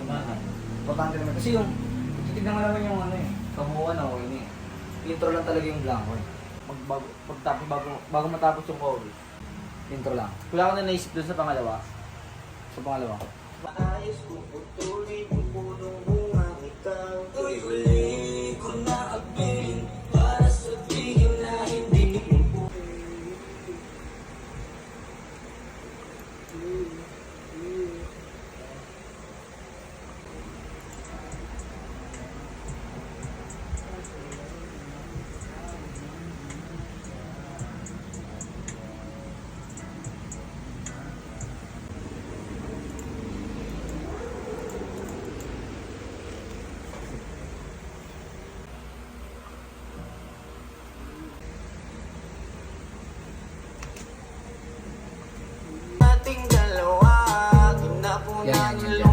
Samahan. Importante naman. Kasi yung, titignan mo naman yung ano eh, kabuuan na okay eh. Intro lang talaga yung blanco eh. Bago matapos yung chorus, intro lang. Wala ka na naisip dun sa pangalawa? Sa pangalawa? Maayos kung putulin yung punong bunga ikaw. Uy, uli ko na abin para sabihin na hindi mo. Ating dalawa, di na po Yan, yan, natin